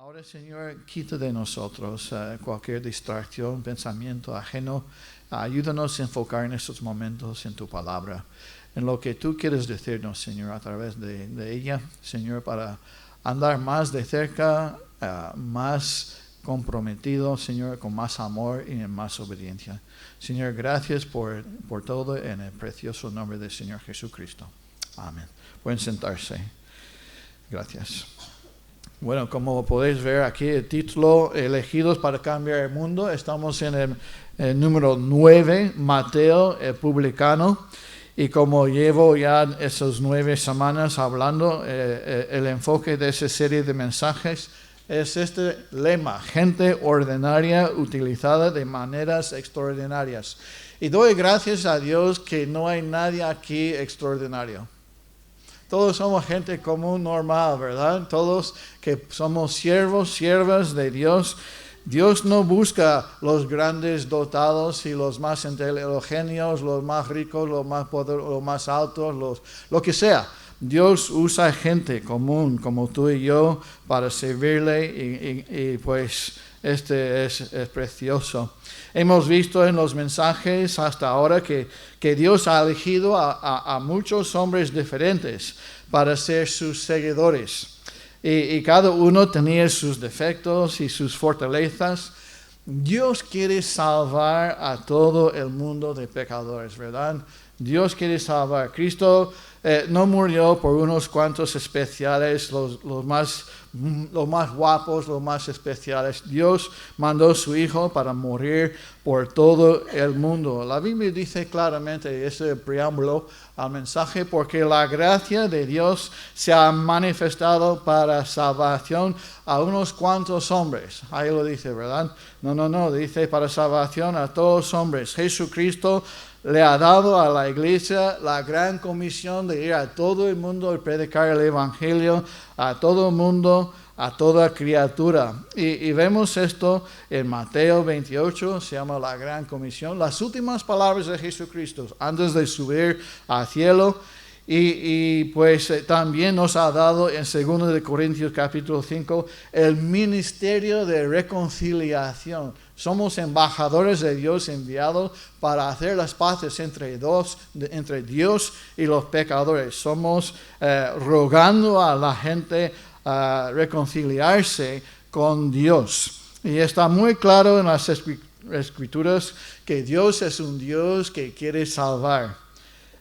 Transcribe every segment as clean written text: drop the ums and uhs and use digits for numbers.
Ahora, Señor, quita de nosotros cualquier distracción, pensamiento ajeno. Ayúdanos a enfocar en estos momentos en tu palabra, en lo que tú quieres decirnos, Señor, a través de ella, Señor, para andar más de cerca, más comprometido, Señor, con más amor y en más obediencia. Señor, gracias por todo en el precioso nombre del Señor Jesucristo. Amén. Pueden sentarse. Gracias. Bueno, como podéis ver aquí, el título Elegidos para cambiar el mundo. Estamos en el número 9, Mateo, el publicano. Y como llevo ya esas 9 semanas hablando, el enfoque de esa serie de mensajes es este lema: gente ordinaria utilizada de maneras extraordinarias. Y doy gracias a Dios que no hay nadie aquí extraordinario. Todos somos gente común, normal, ¿verdad? Todos que somos siervos, siervas de Dios. Dios no busca los grandes dotados y los más inteligentes, los más ricos, los más poderosos, los más altos, lo que sea. Dios usa gente común como tú y yo para servirle y pues este es precioso. Hemos visto en los mensajes hasta ahora que Dios ha elegido a muchos hombres diferentes para ser sus seguidores. Y cada uno tenía sus defectos y sus fortalezas. Dios quiere salvar a todo el mundo de pecadores, ¿verdad? Dios quiere salvar. Cristo no murió por unos cuantos especiales, los más guapos, los más especiales. Dios mandó a su Hijo para morir por todo el mundo. La Biblia dice claramente, ese preámbulo al mensaje, porque la gracia de Dios se ha manifestado para salvación a unos cuantos hombres. Ahí lo dice, ¿verdad? No, dice para salvación a todos los hombres. Jesucristo le ha dado a la iglesia la gran comisión de ir a todo el mundo y predicar el evangelio a todo el mundo, a toda criatura. Y vemos esto en Mateo 28, se llama la gran comisión, las últimas palabras de Jesucristo antes de subir al cielo. Y pues también nos ha dado en 2 de Corintios capítulo 5 el ministerio de reconciliación. Somos embajadores de Dios enviados para hacer las paces entre Dios y los pecadores. Somos rogando a la gente a reconciliarse con Dios. Y está muy claro en las Escrituras que Dios es un Dios que quiere salvar.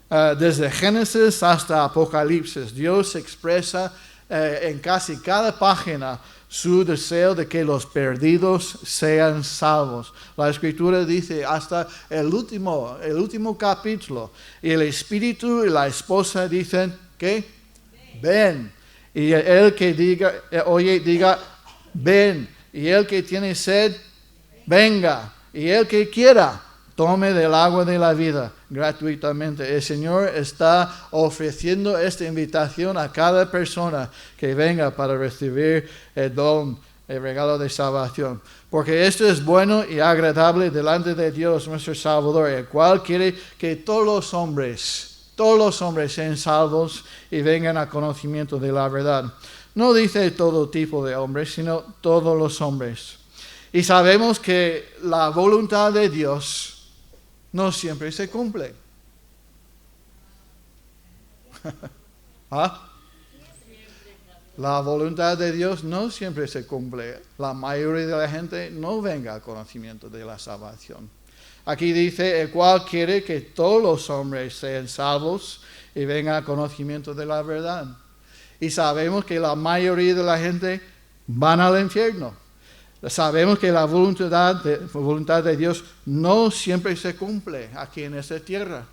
Desde Génesis hasta Apocalipsis, Dios expresa en casi cada página su deseo de que los perdidos sean salvos. La Escritura dice hasta el último capítulo, y el Espíritu y la esposa dicen, ¿qué? Ven. Y el que diga, diga, ven. Y el que tiene sed, venga. Y el que quiera, tome del agua de la vida gratuitamente. El Señor está ofreciendo esta invitación a cada persona que venga para recibir el don, el regalo de salvación. Porque esto es bueno y agradable delante de Dios, nuestro Salvador, el cual quiere que todos los hombres sean salvos y vengan a conocimiento de la verdad. No dice todo tipo de hombres, sino todos los hombres. Y sabemos que la voluntad de Dios no siempre se cumple. ¿Ah? La voluntad de Dios no siempre se cumple. La mayoría de la gente no venga al conocimiento de la salvación. Aquí dice, el cual quiere que todos los hombres sean salvos y vengan al conocimiento de la verdad. Y sabemos que la mayoría de la gente van al infierno. Sabemos que la voluntad de Dios no siempre se cumple aquí en esta tierra.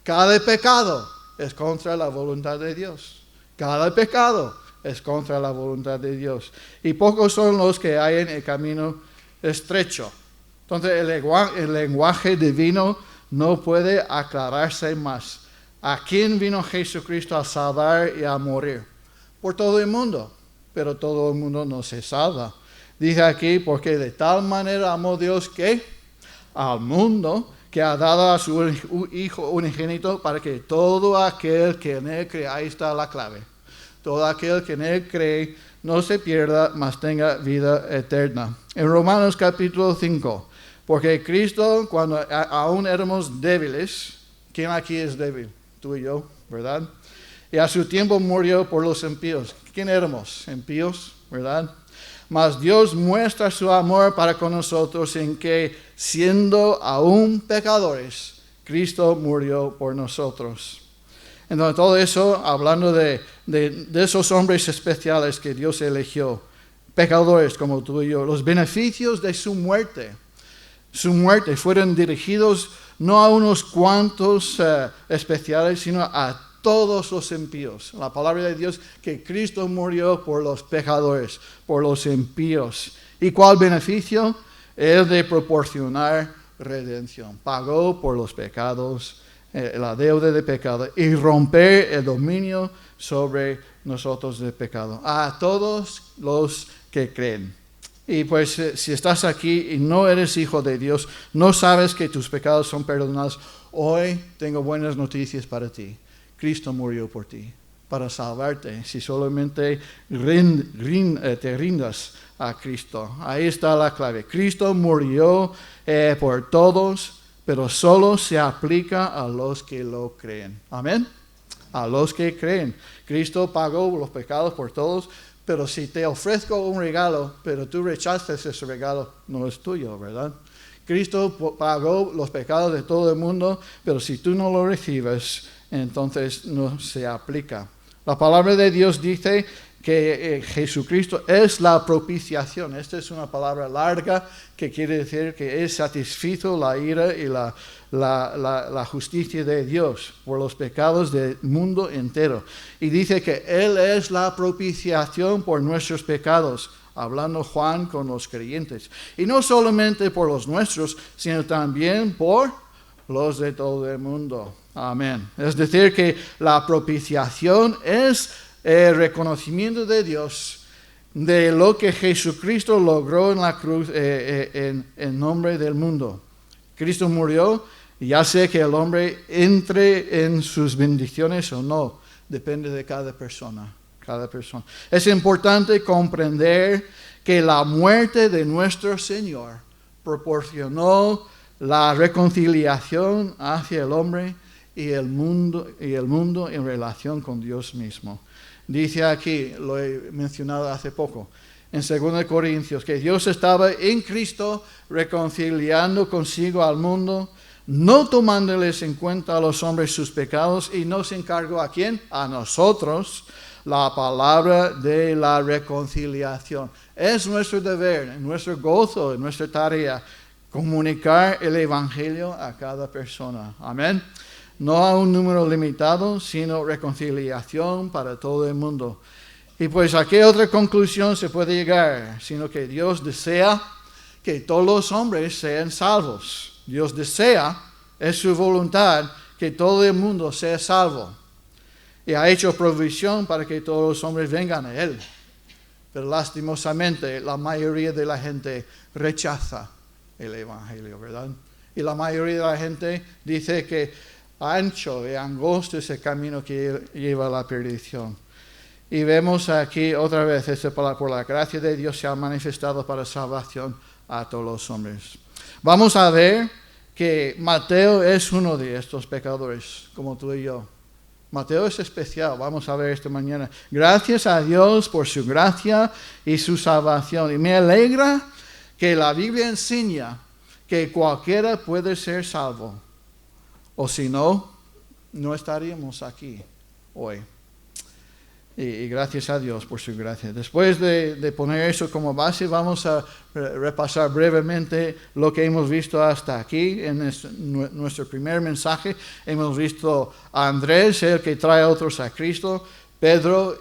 Cada pecado es contra la voluntad de Dios. Cada pecado es contra la voluntad de Dios. Y pocos son los que hay en el camino estrecho. Entonces el lenguaje divino no puede aclararse más. ¿A quién vino Jesucristo a salvar y a morir? Por todo el mundo. Pero todo el mundo no se salva. Dice aquí, porque de tal manera amó Dios que al mundo, que ha dado a su Hijo unigénito para que todo aquel que en él cree, ahí está la clave. todo aquel que en él cree no se pierda, mas tenga vida eterna. En Romanos capítulo 5, porque Cristo, cuando aún éramos débiles, ¿quién aquí es débil? Tú y yo, ¿verdad? Y a su tiempo murió por los impíos. ¿Quién éramos? Impíos, ¿verdad? Mas Dios muestra su amor para con nosotros en que, siendo aún pecadores, Cristo murió por nosotros. Entonces, todo eso, hablando de esos hombres especiales que Dios eligió, pecadores como tú y yo, los beneficios de su muerte fueron dirigidos no a unos cuantos especiales, sino a todos los impíos. La palabra de Dios, que Cristo murió por los pecadores, por los impíos. ¿Y cuál beneficio? El de proporcionar redención. Pagó por los pecados, la deuda de pecado, y romper el dominio sobre nosotros de pecado. A todos los que creen. Y pues si estás aquí y no eres hijo de Dios, no sabes que tus pecados son perdonados, hoy tengo buenas noticias para ti. Cristo murió por ti, para salvarte, si solamente te rindas a Cristo. Ahí está la clave. Cristo murió por todos, pero solo se aplica a los que lo creen. Amén. A los que creen. Cristo pagó los pecados por todos, pero si te ofrezco un regalo, pero tú rechazas ese regalo, no es tuyo, ¿verdad? Cristo pagó los pecados de todo el mundo, pero si tú no lo recibes, entonces no se aplica. La palabra de Dios dice que Jesucristo es la propiciación. Esta es una palabra larga que quiere decir que es satisfecho la ira y la justicia de Dios por los pecados del mundo entero. Y dice que Él es la propiciación por nuestros pecados, hablando Juan con los creyentes. Y no solamente por los nuestros, sino también por los de todo el mundo. Amén. Es decir, que la propiciación es el reconocimiento de Dios de lo que Jesucristo logró en la cruz en nombre del mundo. Cristo murió, y ya sea que el hombre entre en sus bendiciones o no, depende de cada persona. Es importante comprender que la muerte de nuestro Señor proporcionó la reconciliación hacia el hombre y el mundo en relación con Dios mismo. Dice aquí, lo he mencionado hace poco, en 2 Corintios, que Dios estaba en Cristo reconciliando consigo al mundo, no tomándoles en cuenta a los hombres sus pecados, y nos encargó ¿a quién? A nosotros la palabra de la reconciliación. Es nuestro deber, nuestro gozo, nuestra tarea, comunicar el Evangelio a cada persona. Amén. No a un número limitado, sino reconciliación para todo el mundo. Y pues ¿a qué otra conclusión se puede llegar? Sino que Dios desea que todos los hombres sean salvos. Dios desea, es su voluntad, que todo el mundo sea salvo. Y ha hecho provisión para que todos los hombres vengan a Él. Pero lastimosamente la mayoría de la gente rechaza el Evangelio, ¿verdad? Y la mayoría de la gente dice que ancho y angosto es el camino que lleva a la perdición. Y vemos aquí otra vez, por la gracia de Dios se ha manifestado para salvación a todos los hombres. Vamos a ver que Mateo es uno de estos pecadores, como tú y yo. Mateo es especial, vamos a ver esta mañana. Gracias a Dios por su gracia y su salvación. Y me alegra que la Biblia enseña que cualquiera puede ser salvo. O si no, no estaríamos aquí hoy. Y gracias a Dios por su gracia. Después de poner eso como base, vamos a repasar brevemente lo que hemos visto hasta aquí en nuestro primer mensaje. Hemos visto a Andrés, el que trae a otros a Cristo. Pedro,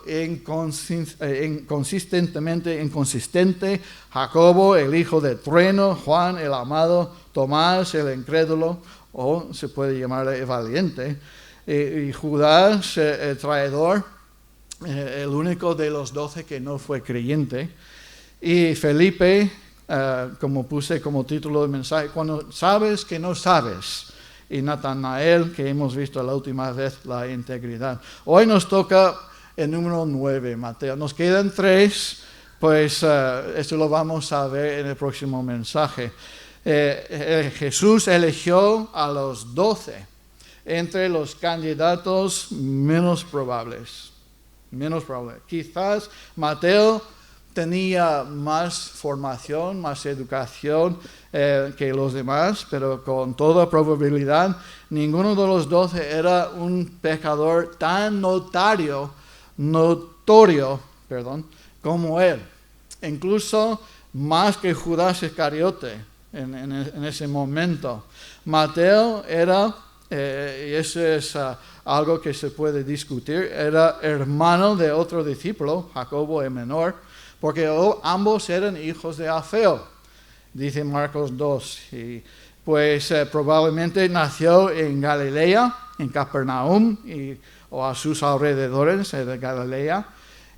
consistentemente inconsistente. Jacobo, el hijo del trueno. Juan, el amado. Tomás, el incrédulo, o se puede llamarle el valiente. Y Judas, el traidor. El único de los 12 que no fue creyente. Y Felipe, como puse como título del mensaje, cuando sabes que no sabes. Y Natanael, que hemos visto la última vez, la integridad. Hoy nos toca el número 9, Mateo. Nos quedan 3, pues esto lo vamos a ver en el próximo mensaje. Jesús eligió a los 12 entre los candidatos menos probables. Quizás Mateo tenía más formación, más educación que los demás, pero con toda probabilidad ninguno de los 12 era un pecador tan notorio, como él. Incluso más que Judas Iscariote en ese momento. Mateo era, y eso es algo que se puede discutir, era hermano de otro discípulo, Jacobo el menor, porque ambos eran hijos de Alfeo, dice Marcos 2. Y pues probablemente nació en Galilea, en Capernaum, o a sus alrededores de Galilea.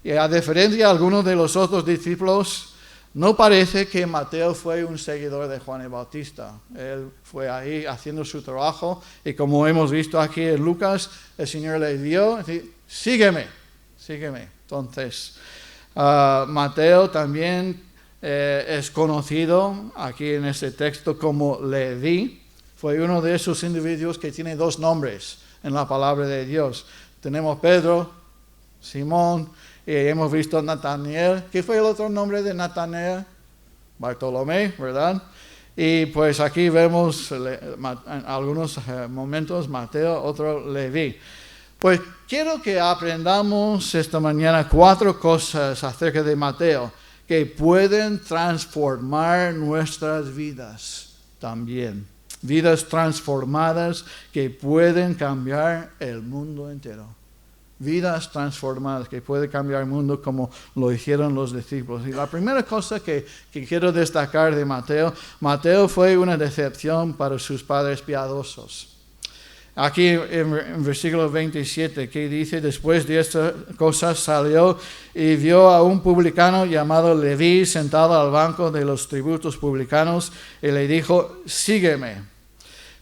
Y a diferencia de algunos de los otros discípulos, no parece que Mateo fue un seguidor de Juan el Bautista. Él fue ahí haciendo su trabajo, y como hemos visto aquí en Lucas, el Señor le dio, sígueme. Entonces, Mateo también es conocido aquí en este texto como Leví. Fue uno de esos individuos que tiene 2 nombres en la palabra de Dios. Tenemos Pedro, Simón, y hemos visto Natanael. ¿Qué fue el otro nombre de Natanael? Bartolomé, ¿verdad? Y pues aquí vemos en algunos momentos Mateo, otro Leví. Pues quiero que aprendamos esta mañana 4 cosas acerca de Mateo que pueden transformar nuestras vidas también. Vidas transformadas que pueden cambiar el mundo entero. Vidas transformadas que pueden cambiar el mundo como lo hicieron los discípulos. Y la primera cosa que quiero destacar de Mateo fue una decepción para sus padres piadosos. Aquí en versículo 27, que dice: después de estas cosas salió y vio a un publicano llamado Leví sentado al banco de los tributos publicanos, y le dijo: sígueme.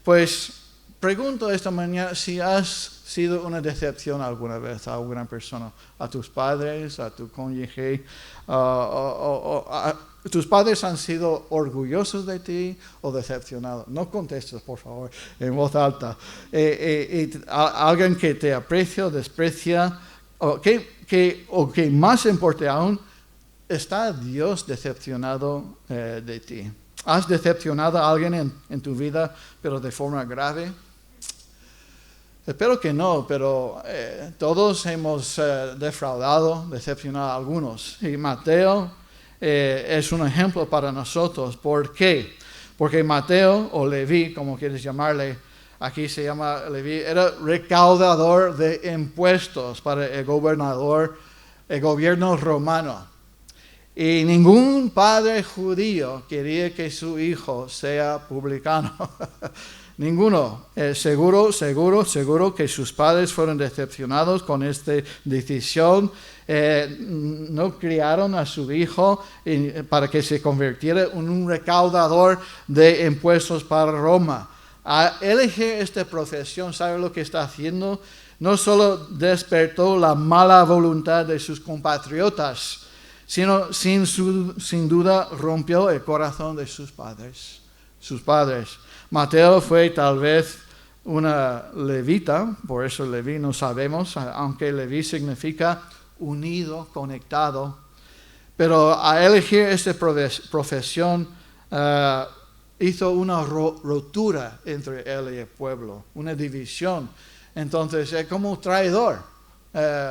Pues pregunto esta mañana si has sido una decepción alguna vez a alguna persona, a tus padres, a tu cónyuge. ¿Tus padres han sido orgullosos de ti o decepcionados? No contestes, por favor, en voz alta. Alguien que te aprecia o desprecia, o que más importante aún, ¿está Dios decepcionado de ti? ¿Has decepcionado a alguien en tu vida, pero de forma grave? Espero que no, pero todos hemos defraudado, decepcionado a algunos. Y Mateo es un ejemplo para nosotros. ¿Por qué? Porque Mateo, o Leví, como quieres llamarle, aquí se llama Leví, era recaudador de impuestos para el gobierno romano. Y ningún padre judío quería que su hijo sea publicano. Ninguno. Seguro que sus padres fueron decepcionados con esta decisión. No criaron a su hijo para que se convirtiera en un recaudador de impuestos para Roma. A elegir esta profesión, ¿sabe lo que está haciendo? No solo despertó la mala voluntad de sus compatriotas, sino sin duda rompió el corazón de sus padres. Mateo fue tal vez una levita, por eso Leví no sabemos, aunque Leví significa unido, conectado. Pero a elegir esta profesión hizo una rotura entre él y el pueblo, una división. Entonces es como un traidor.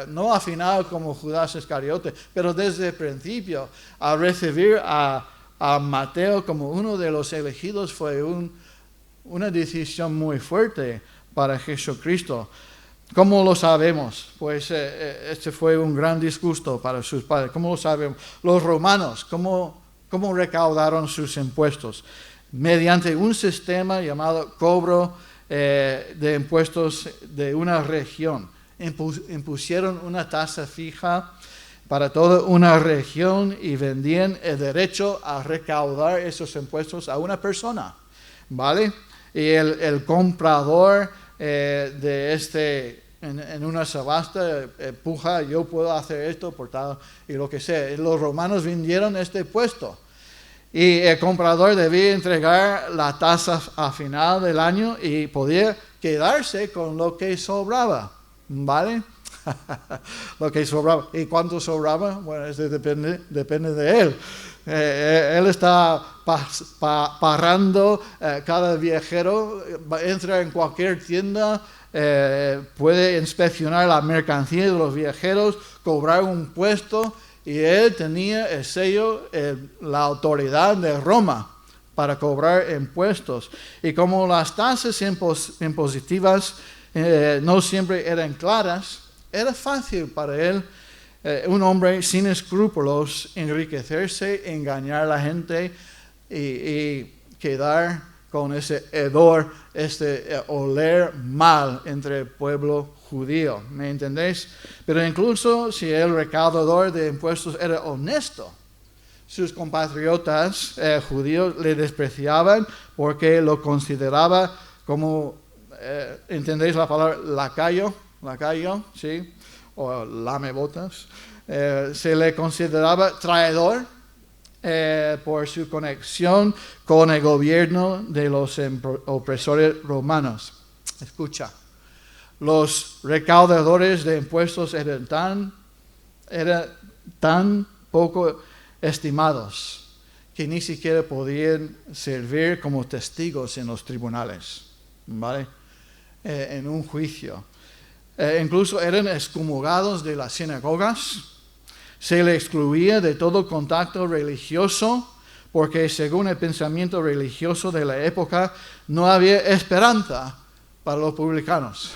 No al final como Judas Iscariote, pero desde el principio, al recibir a Mateo como uno de los elegidos, fue una decisión muy fuerte para Jesucristo. ¿Cómo lo sabemos? Pues este fue un gran disgusto para sus padres. ¿Cómo lo sabemos? Los romanos, ¿cómo recaudaron sus impuestos? Mediante un sistema llamado cobro de impuestos de una región. Impusieron una tasa fija para toda una región y vendían el derecho a recaudar esos impuestos a una persona, ¿vale? Y el comprador de este en una subasta, puja, yo puedo hacer esto por tal y lo que sea. Los romanos vendieron este puesto. Y el comprador debía entregar la tasa a final del año y podía quedarse con lo que sobraba, ¿vale? Lo que sobraba. ¿Y cuánto sobraba? Bueno, eso depende de él. Él está parando, cada viajero entra en cualquier tienda, puede inspeccionar la mercancía de los viajeros, cobrar un puesto, y él tenía el sello, la autoridad de Roma para cobrar impuestos. Y como las tasas impositivas no siempre eran claras, era fácil para él, un hombre sin escrúpulos, enriquecerse, engañar a la gente y quedar con ese hedor, oler mal entre el pueblo judío. ¿Me entendéis? Pero incluso si el recaudador de impuestos era honesto, sus compatriotas judíos le despreciaban porque lo consideraba como, ¿entendéis la palabra lacayo? Lacayo, ¿sí? O lamebotas. Se le consideraba traidor por su conexión con el gobierno de los opresores romanos. Escucha, los recaudadores de impuestos eran tan poco estimados que ni siquiera podían servir como testigos en los tribunales, ¿vale? En un juicio. Incluso eran excomulgados de las sinagogas. Se le excluía de todo contacto religioso porque según el pensamiento religioso de la época no había esperanza para los publicanos.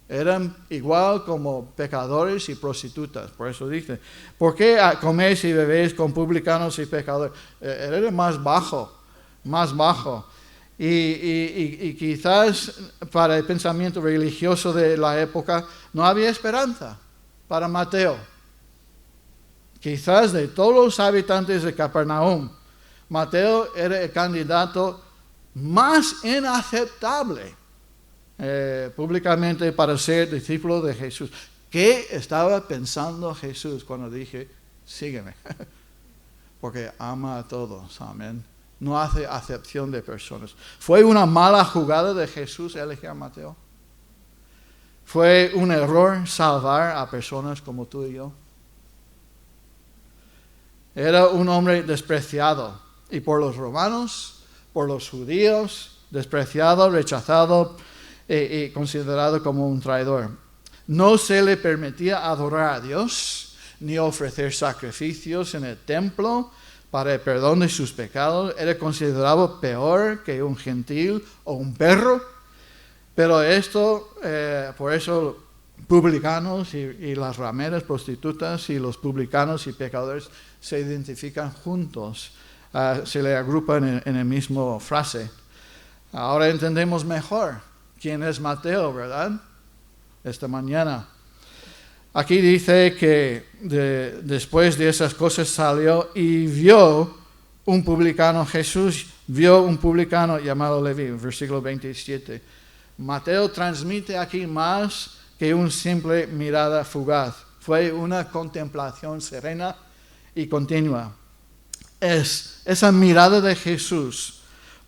Eran igual como pecadores y prostitutas. Por eso dice, ¿por qué coméis y bebéis con publicanos y pecadores? Era más bajo, más bajo. Y quizás para el pensamiento religioso de la época no había esperanza para Mateo. Quizás de todos los habitantes de Capernaum, Mateo era el candidato más inaceptable públicamente para ser discípulo de Jesús. ¿Qué estaba pensando Jesús cuando dije, sígueme? Porque ama a todos, amén. No hace acepción de personas. ¿Fue una mala jugada de Jesús elegir a Mateo? ¿Fue un error salvar a personas como tú y yo? Era un hombre despreciado, y por los romanos, por los judíos, despreciado, rechazado y considerado como un traidor. No se le permitía adorar a Dios, ni ofrecer sacrificios en el templo para el perdón de sus pecados. Era considerado peor que un gentil o un perro. Pero esto, por eso publicanos y las rameras prostitutas y los publicanos y pecadores se identifican juntos, se le agrupan en la misma frase. Ahora entendemos mejor quién es Mateo, ¿verdad? Esta mañana. Aquí dice que después de esas cosas salió y vio un publicano, Jesús vio un publicano llamado Leví, versículo 27. Mateo transmite aquí más que una simple mirada fugaz. Fue una contemplación serena y continua. Esa mirada de Jesús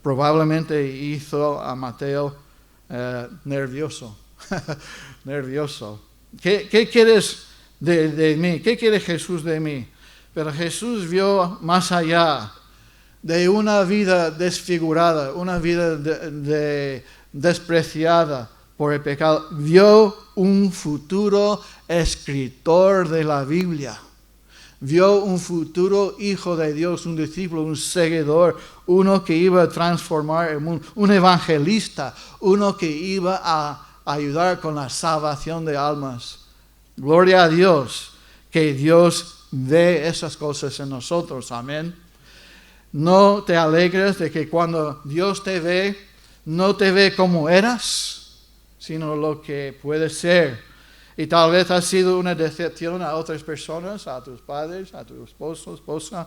probablemente hizo a Mateo nervioso. Nervioso. ¿Qué quieres de mí? ¿Qué quiere Jesús de mí? Pero Jesús vio más allá de una vida desfigurada, una vida despreciada por el pecado. Vio un futuro escritor de la Biblia. Vio un futuro hijo de Dios, un discípulo, un seguidor, uno que iba a transformar el mundo, un evangelista, uno que iba a ayudar con la salvación de almas. Gloria a Dios, que Dios ve esas cosas en nosotros, amén. No te alegres de que cuando Dios te ve, no te ve como eras, sino lo que puedes ser. Y tal vez ha sido una decepción a otras personas, a tus padres, a tu esposo, esposa,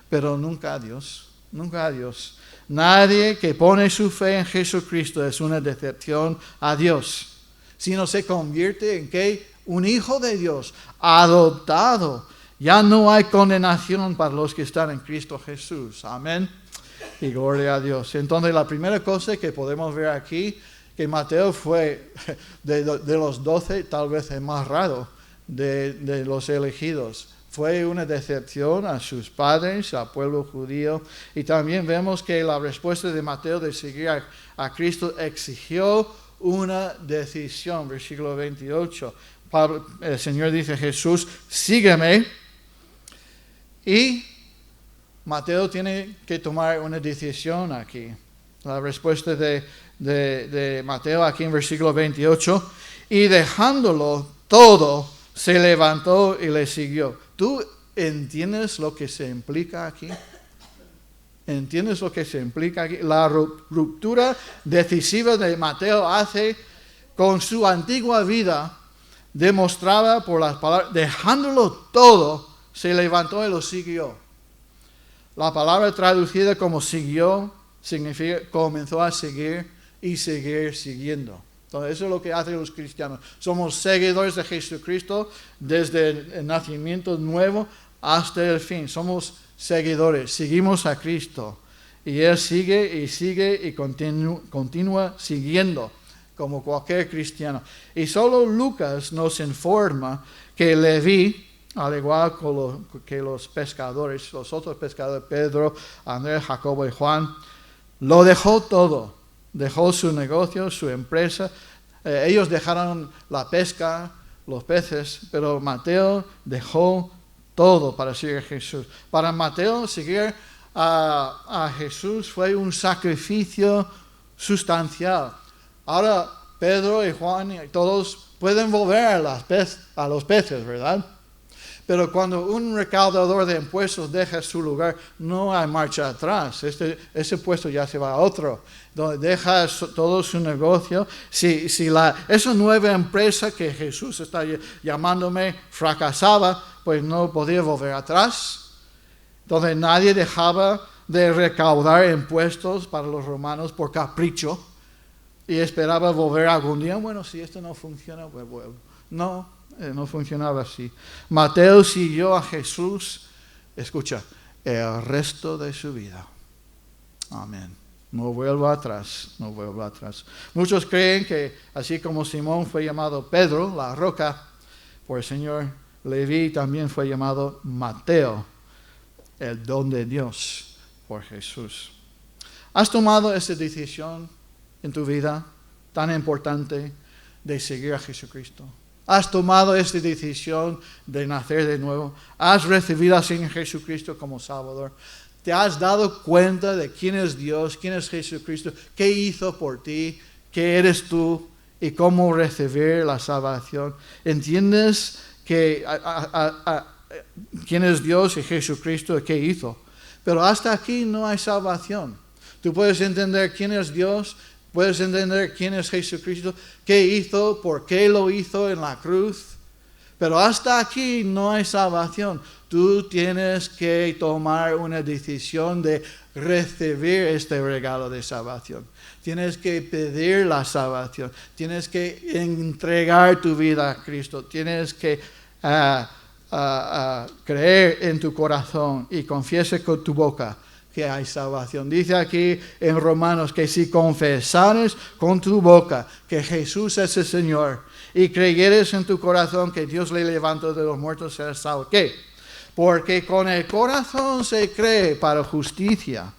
pero nunca a Dios, nunca a Dios. Nadie que pone su fe en Jesucristo es una decepción a Dios. sino se convierte en ¿qué? Un hijo de Dios, adoptado. Ya no hay condenación para los que están en Cristo Jesús. Amén. Y gloria a Dios. Entonces la primera cosa que podemos ver aquí, que Mateo fue de los 12 tal vez el más raro de los elegidos. Fue una decepción a sus padres, al pueblo judío. Y también vemos que la respuesta de Mateo de seguir a Cristo exigió una decisión. Versículo 28. El Señor dice, Jesús, sígueme. Y Mateo tiene que tomar una decisión aquí. La respuesta de Mateo aquí en versículo 28. Y dejándolo todo, se levantó y le siguió. ¿Tú entiendes lo que se implica aquí? ¿Entiendes lo que se implica aquí? La ruptura decisiva de Mateo hace con su antigua vida, demostrada por las palabras, dejándolo todo, se levantó y lo siguió. La palabra traducida como siguió significa comenzó a seguir y seguir siguiendo. Entonces, eso es lo que hacen los cristianos. Somos seguidores de Jesucristo desde el nacimiento nuevo hasta el fin. Somos seguidores, seguimos a Cristo. Y Él sigue y continúa siguiendo, como cualquier cristiano. Y solo Lucas nos informa que Leví, al igual que los pescadores, los otros pescadores, Pedro, Andrés, Jacobo y Juan, lo dejó todo. Dejó su negocio, su empresa. Ellos dejaron la pesca, los peces, pero Mateo dejó todo para seguir a Jesús. Para Mateo, seguir a Jesús fue un sacrificio sustancial. Ahora Pedro y Juan y todos pueden volver a los peces, ¿verdad? Pero cuando un recaudador de impuestos deja su lugar, no hay marcha atrás. Ese puesto ya se va a otro. Donde deja todo su negocio. Si esa nueva empresa que Jesús está llamándome fracasaba, pues no podía volver atrás. Entonces nadie dejaba de recaudar impuestos para los romanos por capricho y esperaba volver algún día. Bueno, si esto no funciona, pues vuelvo. No funcionaba así. Mateo siguió a Jesús, escucha, el resto de su vida. Amén. No vuelvo atrás. Muchos creen que así como Simón fue llamado Pedro, la roca, por el Señor, Leví también fue llamado Mateo, el don de Dios, por Jesús. ¿Has tomado esa decisión en tu vida tan importante de seguir a Jesucristo? ¿Has tomado esta decisión de nacer de nuevo? ¿Has recibido al Señor Jesucristo como Salvador? ¿Te has dado cuenta de quién es Dios, quién es Jesucristo, qué hizo por ti, qué eres tú y cómo recibir la salvación? ¿Entiendes que quién es Dios y Jesucristo y qué hizo? Pero hasta aquí no hay salvación. Tú puedes entender quién es Dios, puedes entender quién es Jesucristo, qué hizo, por qué lo hizo en la cruz. Pero hasta aquí no hay salvación. Tú tienes que tomar una decisión de recibir este regalo de salvación. Tienes que pedir la salvación. Tienes que entregar tu vida a Cristo. Tienes que creer en tu corazón y confiese con tu boca que hay salvación. Dice aquí en Romanos que si confesares con tu boca que Jesús es el Señor y creyeres en tu corazón que Dios le levantó de los muertos, serás salvo. ¿Qué? Porque con el corazón se cree para justicia,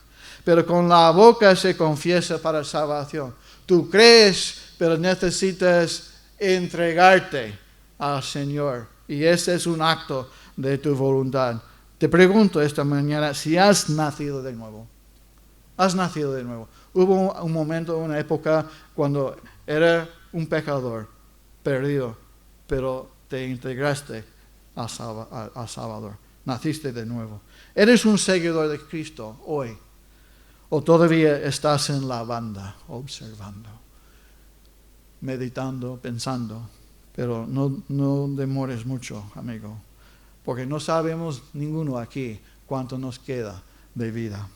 pero con la boca se confiesa para salvación. Tú crees, pero necesitas entregarte al Señor. Y ese es un acto de tu voluntad. Te pregunto esta mañana si has nacido de nuevo. Has nacido de nuevo. Hubo un momento, una época, cuando era un pecador, perdido, pero te integraste al Salvador. Naciste de nuevo. ¿Eres un seguidor de Cristo hoy? ¿O todavía estás en la banda, observando, meditando, pensando? Pero no demores mucho, amigo, porque no sabemos ninguno aquí cuánto nos queda de vida.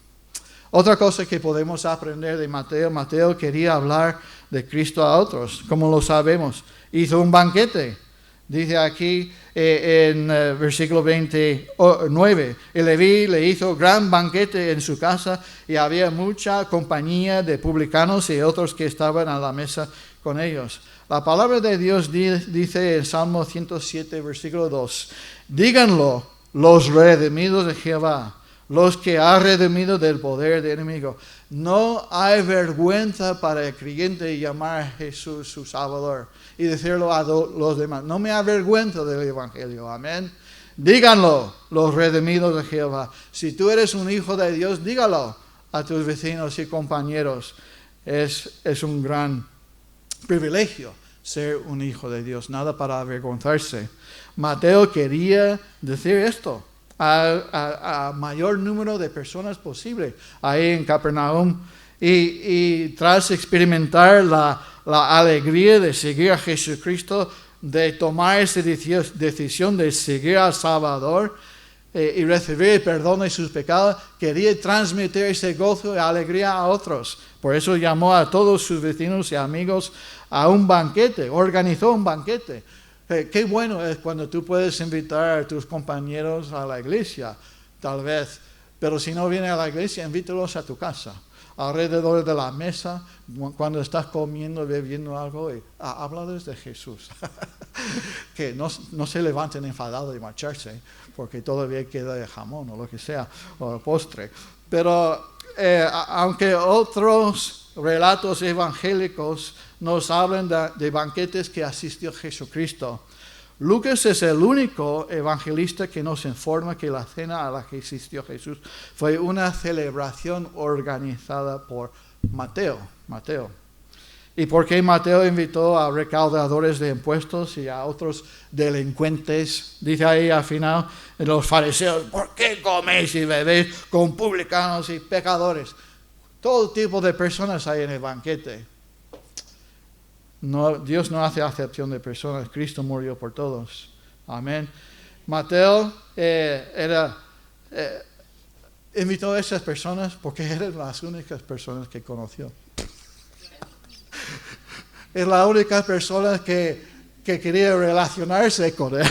Otra cosa que podemos aprender de Mateo, Mateo quería hablar de Cristo a otros, como lo sabemos. Hizo un banquete. Dice aquí en versículo 29, y Leví le hizo gran banquete en su casa y había mucha compañía de publicanos y otros que estaban a la mesa con ellos. La palabra de Dios dice en Salmo 107, versículo 2, díganlo los redimidos de Jehová, los que ha redimido del poder del enemigo. No hay vergüenza para el creyente llamar a Jesús su Salvador y decirlo a los demás. No me avergüenzo del Evangelio, amén. Díganlo los redimidos de Jehová. Si tú eres un hijo de Dios, dígalo a tus vecinos y compañeros. Es un gran privilegio ser un hijo de Dios, nada para avergonzarse. Mateo quería decir esto a mayor número de personas posible ahí en Capernaum y tras experimentar la alegría de seguir a Jesucristo, de tomar esa decisión de seguir al Salvador y recibir el perdón de sus pecados, quería transmitir ese gozo y alegría a otros. Por eso llamó a todos sus vecinos y amigos a un banquete, organizó un banquete. Qué bueno es cuando tú puedes invitar a tus compañeros a la iglesia, tal vez. Pero si no vienen a la iglesia, invítalos a tu casa, alrededor de la mesa, cuando estás comiendo, bebiendo algo, y háblales de Jesús. Que no se levanten enfadados y marcharse, porque todavía queda el jamón o lo que sea, o el postre. Pero aunque otros relatos evangélicos nos hablan de banquetes que asistió Jesucristo, Lucas es el único evangelista que nos informa que la cena a la que asistió Jesús fue una celebración organizada por Mateo. ¿Y por qué Mateo invitó a recaudadores de impuestos y a otros delincuentes? Dice ahí al final, los fariseos, ¿por qué coméis y bebéis con publicanos y pecadores? Todo tipo de personas hay en el banquete. No, Dios no hace acepción de personas. Cristo murió por todos. Amén. Mateo invitó a esas personas porque eran las únicas personas que conoció. Es la única persona que quería relacionarse con él.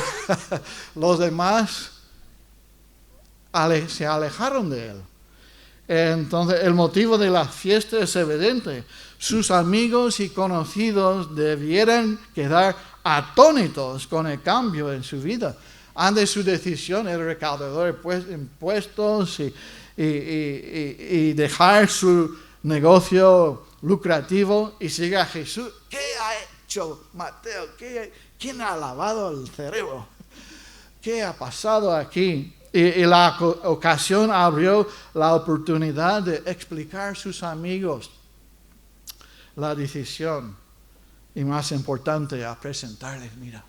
Los demás se alejaron de él. Entonces, el motivo de la fiesta es evidente. Sus amigos y conocidos debieran quedar atónitos con el cambio en su vida. Ante su decisión, el recaudador de impuestos y dejar su negocio lucrativo y sigue a Jesús. ¿Qué ha hecho Mateo? ¿Quién ha lavado el cerebro? ¿Qué ha pasado aquí? Y la ocasión abrió la oportunidad de explicar a sus amigos la decisión y más importante, a presentarles, mira,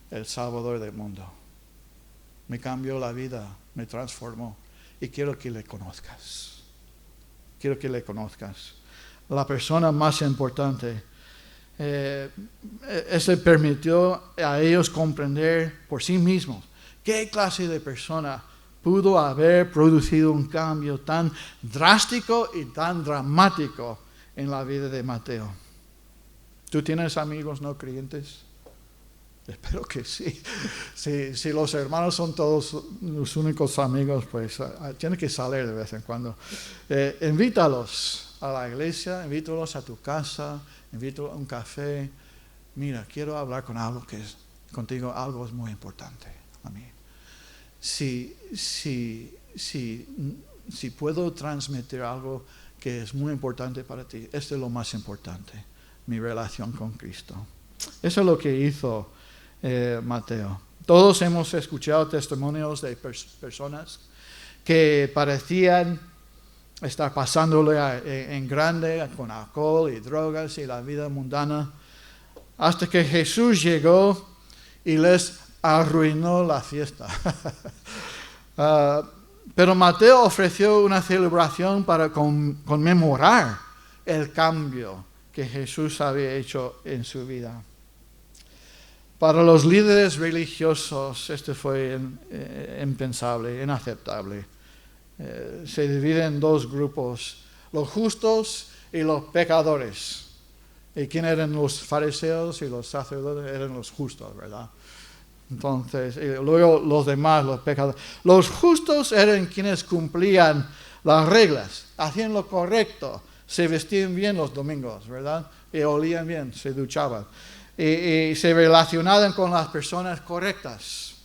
el Salvador del mundo. Me cambió la vida, me transformó y quiero que le conozcas. Quiero que le conozcas. La persona más importante. Ese permitió a ellos comprender por sí mismos qué clase de persona pudo haber producido un cambio tan drástico y tan dramático en la vida de Mateo. ¿Tú tienes amigos no creyentes? Espero que sí. Si los hermanos son todos los únicos amigos, pues tienes que salir de vez en cuando. Invítalos a la iglesia, invítalos a tu casa, invítalos a un café. Mira, quiero hablar contigo, algo es muy importante a mí. Si puedo transmitir algo que es muy importante para ti, esto es lo más importante, mi relación con Cristo. Eso es lo que hizo Mateo. Todos hemos escuchado testimonios de personas que parecían estar pasándole en grande con alcohol y drogas y la vida mundana, hasta que Jesús llegó y les arruinó la fiesta. Pero Mateo ofreció una celebración para conmemorar el cambio que Jesús había hecho en su vida. Para los líderes religiosos esto fue impensable, inaceptable. Se dividen en dos grupos, los justos y los pecadores. ¿Y quién eran los fariseos y los sacerdotes? Eran los justos, ¿verdad? Entonces, y luego los demás, los pecadores. Los justos eran quienes cumplían las reglas, hacían lo correcto, se vestían bien los domingos, ¿verdad? Y olían bien, se duchaban. Y se relacionaban con las personas correctas.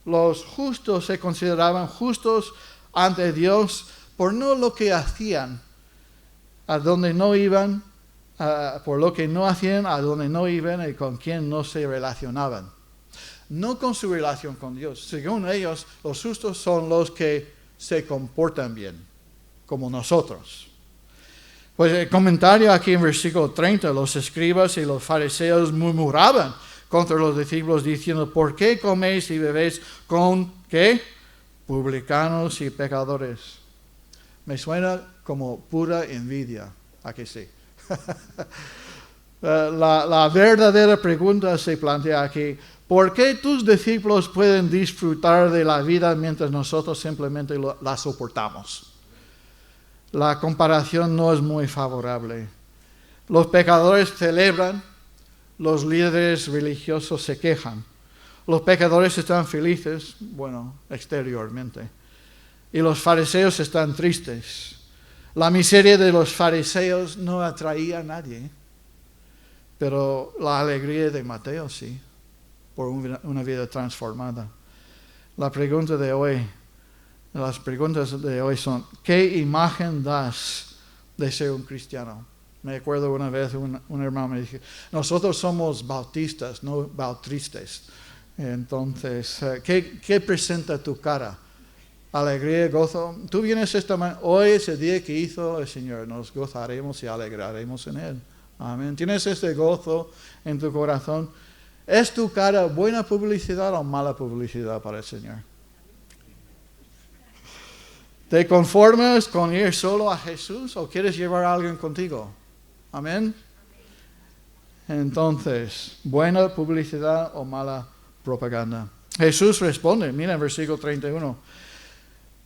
Los justos se consideraban justos ante Dios por no lo que hacían, a donde no iban, por lo que no hacían, a donde no iban y con quién no se relacionaban. No con su relación con Dios. Según ellos, los justos son los que se comportan bien, como nosotros. Pues el comentario aquí en versículo 30, los escribas y los fariseos murmuraban contra los discípulos diciendo, ¿por qué coméis y bebéis con, qué? Publicanos y pecadores. Me suena como pura envidia, ¿a que sí? La verdadera pregunta se plantea aquí, ¿por qué tus discípulos pueden disfrutar de la vida mientras nosotros simplemente la soportamos? La comparación no es muy favorable. Los pecadores celebran, los líderes religiosos se quejan. Los pecadores están felices, bueno, exteriormente. Y los fariseos están tristes. La miseria de los fariseos no atraía a nadie, pero la alegría de Mateo sí, por una vida transformada. Las preguntas de hoy son, ¿qué imagen das de ser un cristiano? Me acuerdo una vez un hermano me dijo, nosotros somos bautistas, no bautristas. Entonces, ¿qué presenta tu cara? Alegría, gozo. Tú vienes esta mañana, hoy es el día que hizo el Señor, nos gozaremos y alegraremos en Él. Amén. ¿Tienes este gozo en tu corazón? ¿Es tu cara buena publicidad o mala publicidad para el Señor? ¿Te conformas con ir solo a Jesús o quieres llevar a alguien contigo? Amén. Entonces, ¿buena publicidad o mala propaganda? Jesús responde, mira en versículo 31.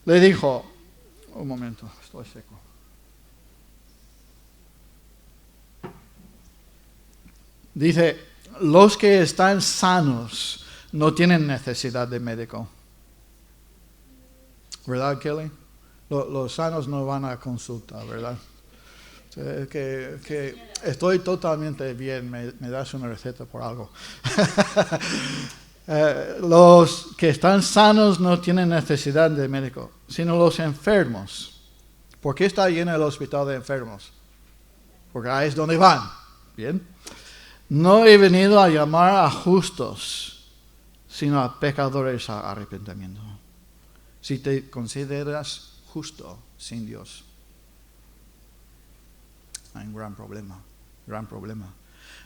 Le dijo, un momento, estoy seco. Dice, los que están sanos no tienen necesidad de médico. ¿Verdad, Kelly? Los sanos no van a consulta, ¿verdad? Que estoy totalmente bien, me das una receta por algo. Los que están sanos no tienen necesidad de médico, sino los enfermos. ¿Por qué está lleno el hospital de enfermos? Porque ahí es donde van. Bien. No he venido a llamar a justos, sino a pecadores a arrepentimiento. Si te consideras justo sin Dios, hay un gran problema.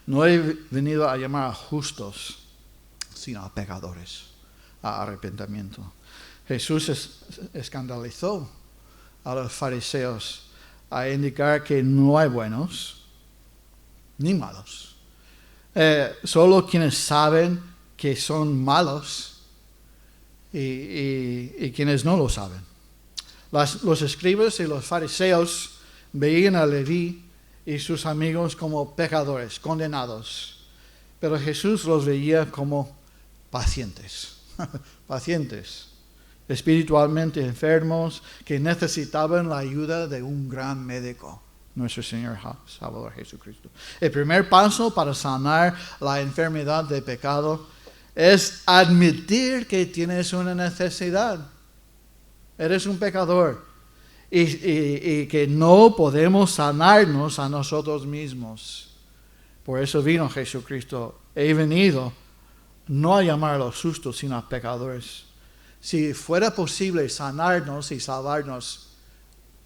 No he venido a llamar a justos, sino a pecadores a arrepentimiento. Jesús escandalizó a los fariseos a indicar que no hay buenos ni malos. Solo quienes saben que son malos y quienes no lo saben. Los escribas y los fariseos veían a Leví y sus amigos como pecadores, condenados. Pero Jesús los veía como pacientes, espiritualmente enfermos, que necesitaban la ayuda de un gran médico, nuestro Señor Salvador Jesucristo. El primer paso para sanar la enfermedad de pecado es admitir que tienes una necesidad. Eres un pecador y que no podemos sanarnos a nosotros mismos. Por eso vino Jesucristo. He venido no a llamar a los justos, sino a pecadores. Si fuera posible sanarnos y salvarnos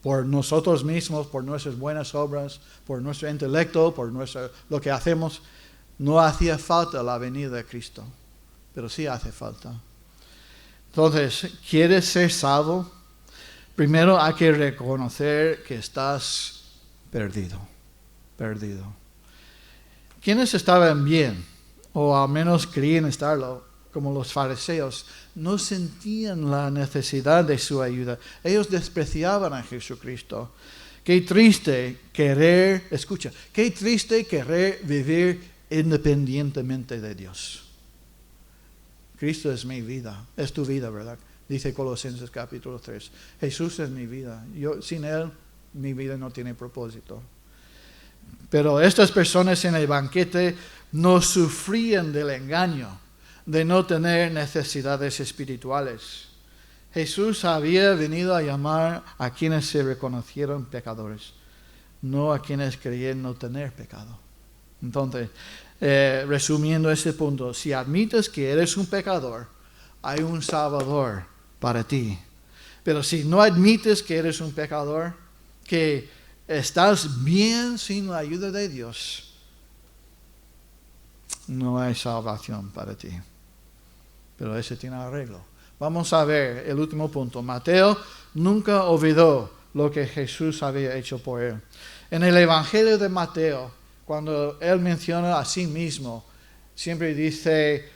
por nosotros mismos, por nuestras buenas obras, por nuestro intelecto, por lo que hacemos, no hacía falta la venida de Cristo. Pero sí hace falta. Entonces, ¿quieres ser salvo? Primero hay que reconocer que estás perdido. ¿Quiénes estaban bien? O al menos creían estarlo, como los fariseos. no sentían la necesidad de su ayuda. Ellos despreciaban a Jesucristo. Qué triste querer vivir independientemente de Dios. Cristo es mi vida, es tu vida, ¿verdad? Dice Colosenses capítulo 3. Jesús es mi vida. Sin Él, mi vida no tiene propósito. Pero estas personas en el banquete no sufrían del engaño de no tener necesidades espirituales. Jesús había venido a llamar a quienes se reconocieron pecadores, no a quienes creían no tener pecado. Entonces, resumiendo este punto, si admites que eres un pecador, hay un Salvador para ti. Pero si no admites que eres un pecador, que estás bien sin la ayuda de Dios, no hay salvación para ti. Pero ese tiene arreglo. Vamos a ver el último punto. Mateo nunca olvidó lo que Jesús había hecho por él. En el Evangelio de Mateo, cuando él menciona a sí mismo, siempre dice,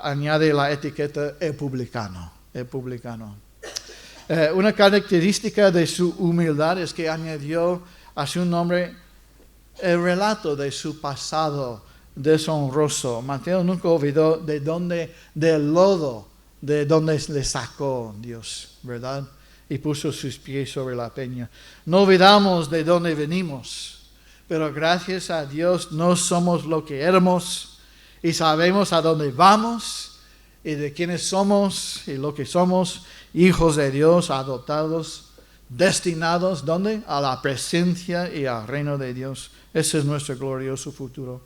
añade la etiqueta el publicano. Una característica de su humildad es que añadió a su nombre el relato de su pasado deshonroso. Mateo nunca olvidó del lodo, de donde le sacó Dios, ¿verdad? Y puso sus pies sobre la peña. No olvidamos de dónde venimos, pero gracias a Dios no somos lo que éramos y sabemos a dónde vamos y de quiénes somos y lo que somos, hijos de Dios, adoptados, destinados, ¿dónde? A la presencia y al reino de Dios. Ese es nuestro glorioso futuro.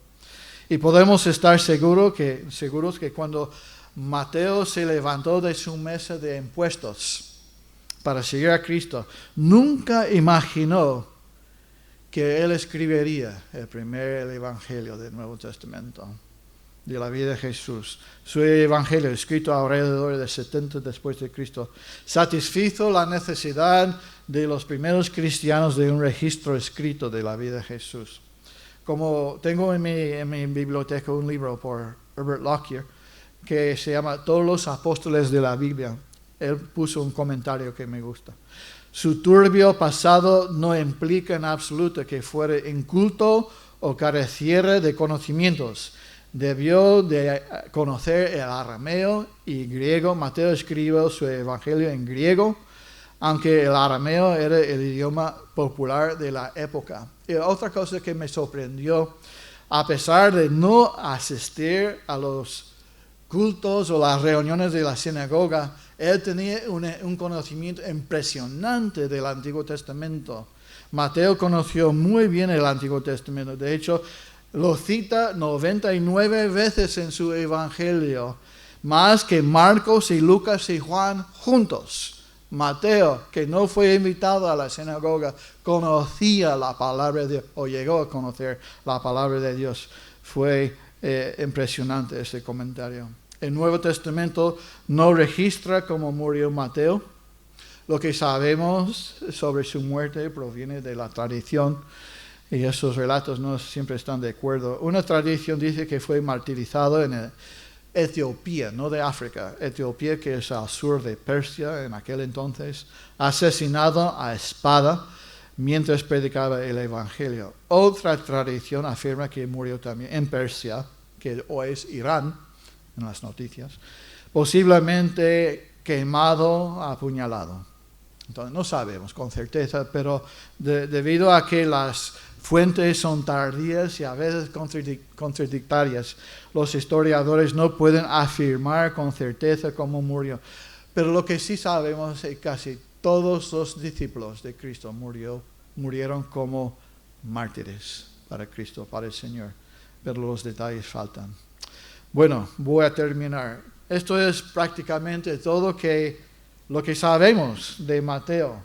Y podemos estar seguros que cuando Mateo se levantó de su mesa de impuestos para seguir a Cristo, nunca imaginó que él escribiría el primer evangelio del Nuevo Testamento, de la vida de Jesús. Su evangelio, escrito alrededor de 70 después de Cristo, satisfizo la necesidad de los primeros cristianos de un registro escrito de la vida de Jesús. Como tengo en mi biblioteca un libro por Herbert Lockyer que se llama Todos los apóstoles de la Biblia. Él puso un comentario que me gusta. Su turbio pasado no implica en absoluto que fuera inculto o careciera de conocimientos. Debió de conocer el arameo y griego. Mateo escribió su evangelio en griego, aunque el arameo era el idioma popular de la época. Y otra cosa que me sorprendió, a pesar de no asistir a los cultos o las reuniones de la sinagoga, él tenía un conocimiento impresionante del Antiguo Testamento. Mateo conoció muy bien el Antiguo Testamento. De hecho, lo cita 99 veces en su evangelio, más que Marcos y Lucas y Juan juntos. Mateo, que no fue invitado a la sinagoga, conocía la palabra de Dios, o llegó a conocer la palabra de Dios. Fue impresionante ese comentario. El Nuevo Testamento no registra cómo murió Mateo. Lo que sabemos sobre su muerte proviene de la tradición, y esos relatos no siempre están de acuerdo. Una tradición dice que fue martirizado en Etiopía, no de África. Etiopía, que es al sur de Persia en aquel entonces, asesinado a espada mientras predicaba el Evangelio. Otra tradición afirma que murió también en Persia, que hoy es Irán, en las noticias, posiblemente quemado, apuñalado. Entonces no sabemos con certeza, pero debido a que las fuentes son tardías y a veces contradictorias, los historiadores no pueden afirmar con certeza cómo murió. Pero lo que sí sabemos es que casi todos los discípulos de Cristo murieron como mártires para Cristo, para el Señor. Pero los detalles faltan. Bueno, voy a terminar. Esto es prácticamente todo lo que sabemos de Mateo.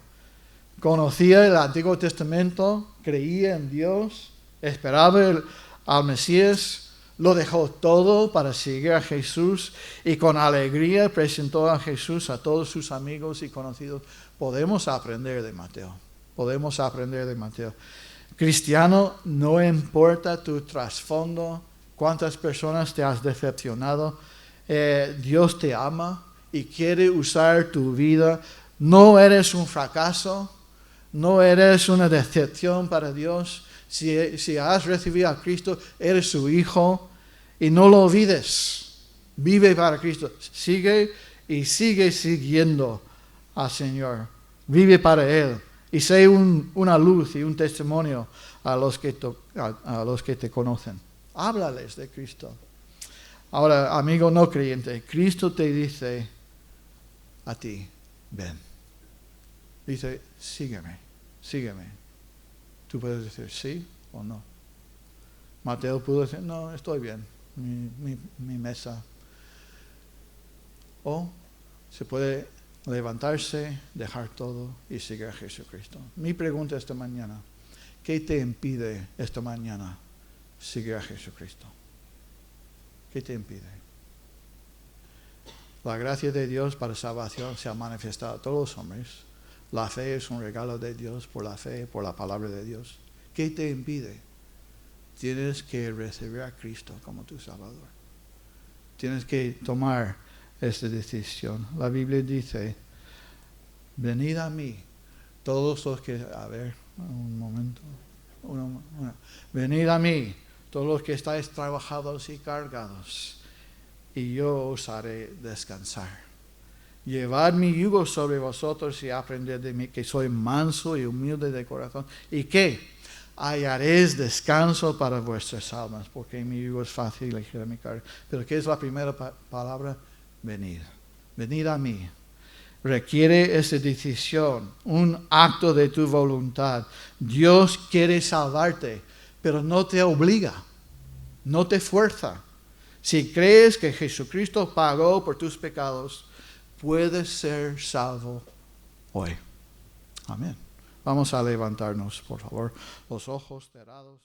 Conocía el Antiguo Testamento, creía en Dios, esperaba al Mesías, lo dejó todo para seguir a Jesús y con alegría presentó a Jesús a todos sus amigos y conocidos. Podemos aprender de Mateo. Cristiano, no importa tu trasfondo, cuántas personas te has decepcionado, Dios te ama y quiere usar tu vida. No eres un fracaso, no eres una decepción para Dios. Si has recibido a Cristo, eres su hijo y no lo olvides. Vive para Cristo. Sigue siguiendo al Señor. Vive para Él y sé una luz y un testimonio a los que te conocen. Háblales de Cristo. Ahora, amigo no creyente, Cristo te dice a ti, ven. Dice, sígueme. Tú puedes decir sí o no. Mateo pudo decir, no, estoy bien, mi mesa. O se puede levantarse, dejar todo y seguir a Jesucristo. Mi pregunta esta mañana, ¿qué te impide esta mañana seguir a Jesucristo? ¿Qué te impide? La gracia de Dios para salvación se ha manifestado a todos los hombres. La fe es un regalo de Dios por la fe, por la palabra de Dios. ¿Qué te impide? Tienes que recibir a Cristo como tu Salvador. Tienes que tomar esta decisión. La Biblia dice, venid a mí, todos los que... A ver, un momento. Venid a mí, todos los que estáis trabajados y cargados, y yo os haré descansar. Llevad mi yugo sobre vosotros y aprended de mí, que soy manso y humilde de corazón. ¿Y qué? Hallaréis descanso para vuestras almas, porque mi yugo es fácil y ligera mi carga. Pero ¿qué es la primera palabra? Venid. Venid a mí. Requiere esa decisión, un acto de tu voluntad. Dios quiere salvarte, pero no te obliga, no te fuerza. Si crees que Jesucristo pagó por tus pecados, puedes ser salvo hoy. Amén. Vamos a levantarnos, por favor, los ojos cerrados.